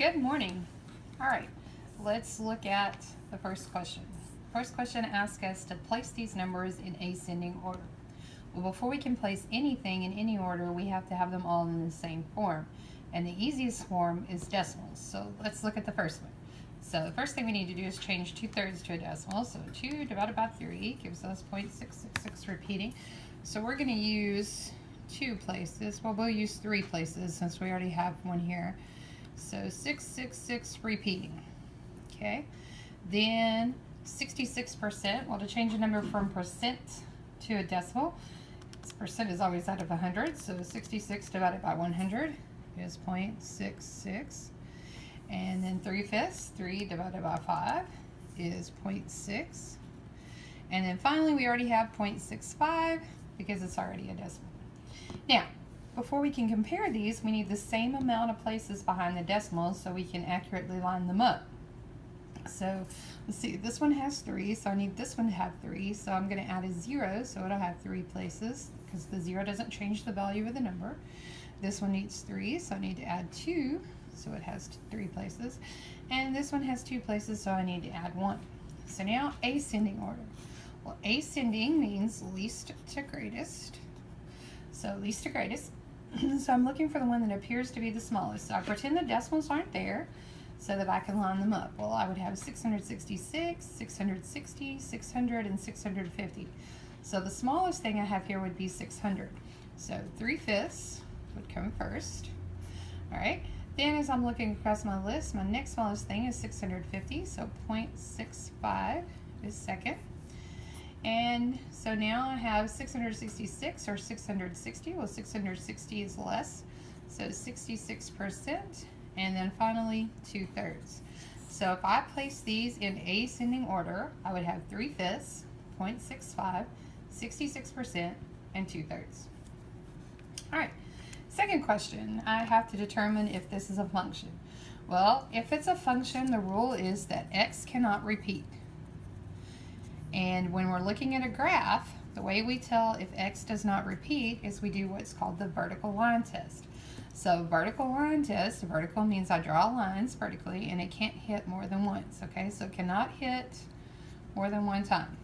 Good morning. All right, let's look at the first question. First question asks us to place these numbers in ascending order. Well, before we can place anything in any order, we have to have them all in the same form. And the easiest form is decimals. So let's look at the first one. So the first thing we need to do is change 2/3 to a decimal. So 2 divided by 3 gives us 0.666 repeating. So we're going to use two places. Well, we'll use three places since we already have one here. So 666 repeating. Okay. Then 66%. Well, to change a number from percent to a decimal, percent is always out of 100. So 66 divided by 100 is 0.66. And then 3/5, 3 divided by 5 is 0.6. And then finally, we already have 0.65 because it's already a decimal. Now, before we can compare these, we need the same amount of places behind the decimals so we can accurately line them up. So let's see, this one has 3, so I need this one to have 3. So I'm going to add a 0, so it'll have 3 places because the 0 doesn't change the value of the number. This one needs 3, so I need to add 2, so it has 3 places. And this one has 2 places, so I need to add 1. So now ascending order. Well, ascending means least to greatest. So least to greatest. So I'm looking for the one that appears to be the smallest. So I pretend the decimals aren't there so that I can line them up. Well, I would have 666, 660, 600, and 650. So the smallest thing I have here would be 600. So 3/5 would come first. All right. Then as I'm looking across my list, my next smallest thing is 650. So 0.65 is second. And so now I have 666 or 660. Well, 660 is less, so 66%. And then finally, 2/3. So if I place these in ascending order, I would have 3/5, 0.65, 66%, and 2/3. All right, second question, I have to determine if this is a function. Well, if it's a function, the rule is that x cannot repeat. And when we're looking at a graph, the way we tell if x does not repeat is we do what's called the vertical line test. So vertical line test, vertical means I draw lines vertically and it can't hit more than once, okay? So it cannot hit more than one time.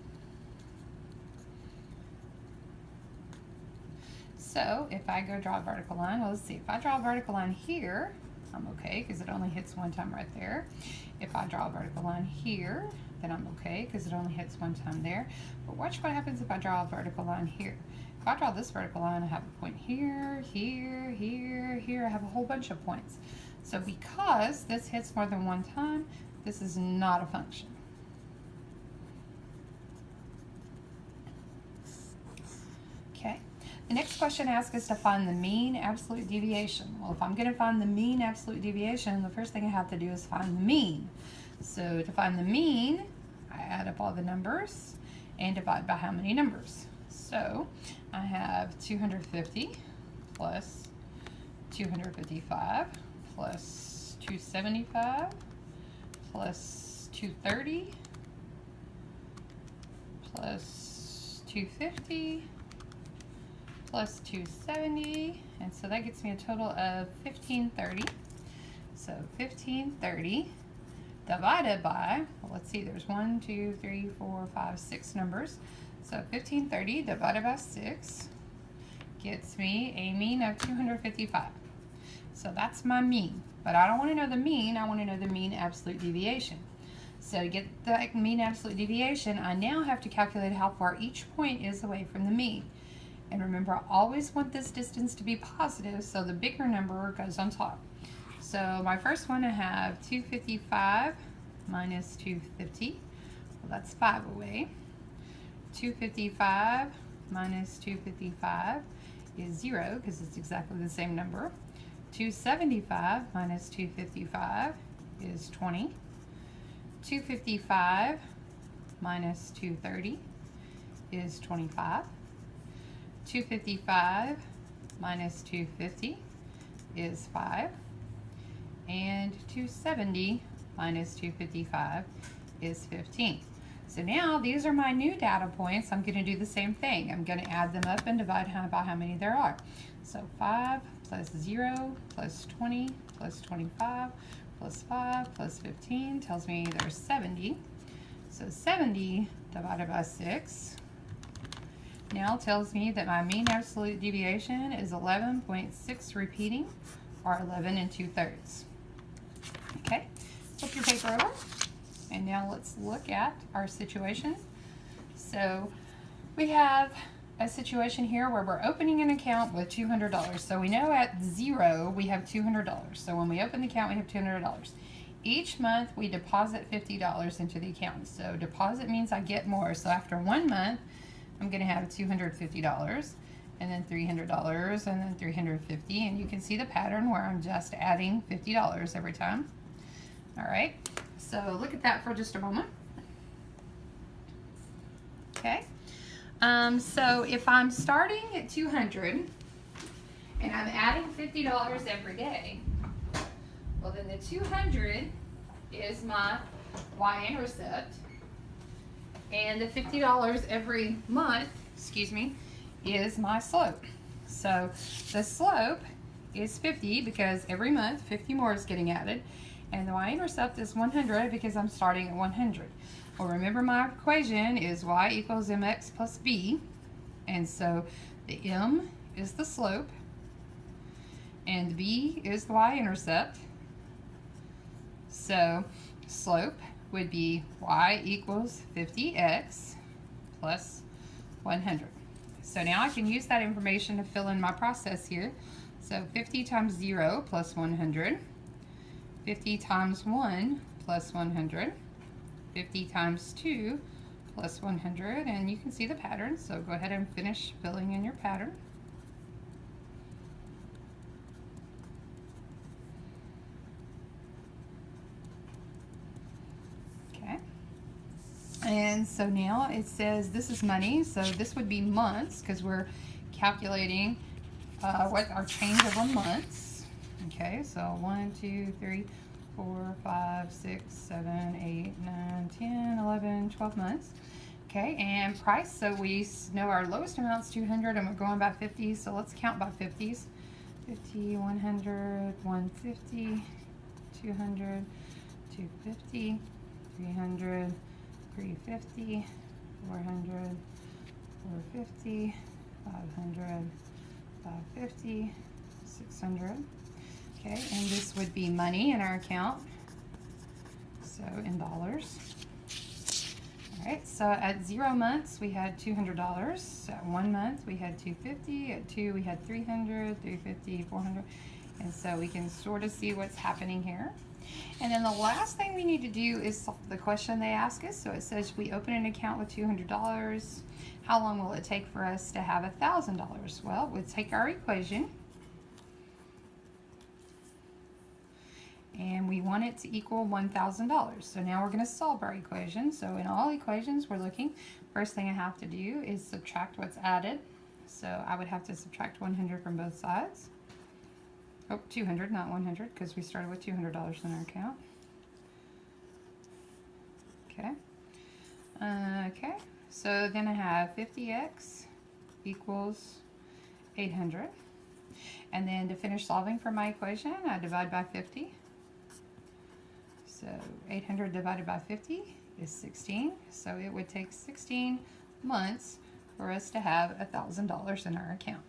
So if I go draw a vertical line, well, let's see, if I draw a vertical line here, I'm okay because it only hits one time right there. If I draw a vertical line here, then I'm okay because it only hits one time there. But watch what happens if I draw a vertical line here. If I draw this vertical line, I have a point here, here, here, here. I have a whole bunch of points. So because this hits more than one time, this is not a function. Okay. The next question asks us to find the mean absolute deviation. Well, if I'm going to find the mean absolute deviation, the first thing I have to do is find the mean. So to find the mean, I add up all the numbers and divide by how many numbers. So I have 250 plus 255 plus 275 plus 230 plus 250 plus 270, and so that gets me a total of 1530. So 1530 divided by, well, let's see, there's 1, 2, 3, 4, 5, 6 numbers. So 1530 divided by 6 gets me a mean of 255. So that's my mean. But I don't want to know the mean, I want to know the mean absolute deviation. So to get the mean absolute deviation, I now have to calculate how far each point is away from the mean. And remember, I always want this distance to be positive, so the bigger number goes on top. So my first one, I have 255 minus 250. Well, that's 5 away. 255 minus 255 is 0 because it's exactly the same number. 275 minus 255 is 20. 255 minus 230 is 25. 255 minus 250 is 5. And 270 minus 255 is 15. So now these are my new data points. I'm going to do the same thing. I'm going to add them up and divide by how many there are. So 5 plus 0, plus 20, plus 25, plus 5, plus 15 tells me there's 70. So 70 divided by 6 now tells me that my mean absolute deviation is 11.6 repeating, or 11 2/3. Okay, flip your paper over, and now let's look at our situation. So we have a situation here where we're opening an account with $200. So we know at 0 we have $200. So when we open the account we have $200. Each month we deposit $50 into the account. So deposit means I get more. So after 1 month I'm going to have $250, and then $300, and then $350, and you can see the pattern where I'm just adding $50 every time. All right, so look at that for just a moment. Okay, so if I'm starting at 200 and I'm adding $50 every day, well then the 200 is my y-intercept, and the $50 every month, is my slope. So the slope is 50 because every month 50 more is getting added, and the y-intercept is 100 because I'm starting at 100. Well, remember my equation is y equals mx plus b, and so the m is the slope and b is the y-intercept. So slope would be y equals 50x plus 100. So now I can use that information to fill in my process here. So 50 times 0 plus 100, 50 times 1 plus 100, 50 times 2 plus 100, and you can see the pattern. So go ahead and finish filling in your pattern. And so now it says this is money, so this would be months because we're calculating what our change over months. Okay, so 1, 2, 3, 4, 5, 6, 7, 8, 9, 10, 11, 12 months. Okay, and price, so we know our lowest amount's 200 and we're going by 50, so let's count by 50s. 50, 100, 150, 200, 250, 300, 350, 400, 450, 500, 550, 600. Okay, and this would be money in our account, so in dollars. All right, so at 0 months we had $200. At 1 month we had $250. At 2 we had $300, $350, $400, and so we can sort of see what's happening here. And then the last thing we need to do is solve the question they ask us. So it says we open an account with $200. How long will it take for us to have $1,000? Well, we'll take our equation and we want it to equal $1,000. So now we're going to solve our equation. So in all equations we're looking, first thing I have to do is subtract what's added. So I would have to subtract 100 from both sides. Oh, 200, not 100, because we started with $200 in our account. Okay. Okay, so then I have 50x equals 800. And then to finish solving for my equation, I divide by 50. So 800 divided by 50 is 16. So it would take 16 months for us to have $1,000 in our account.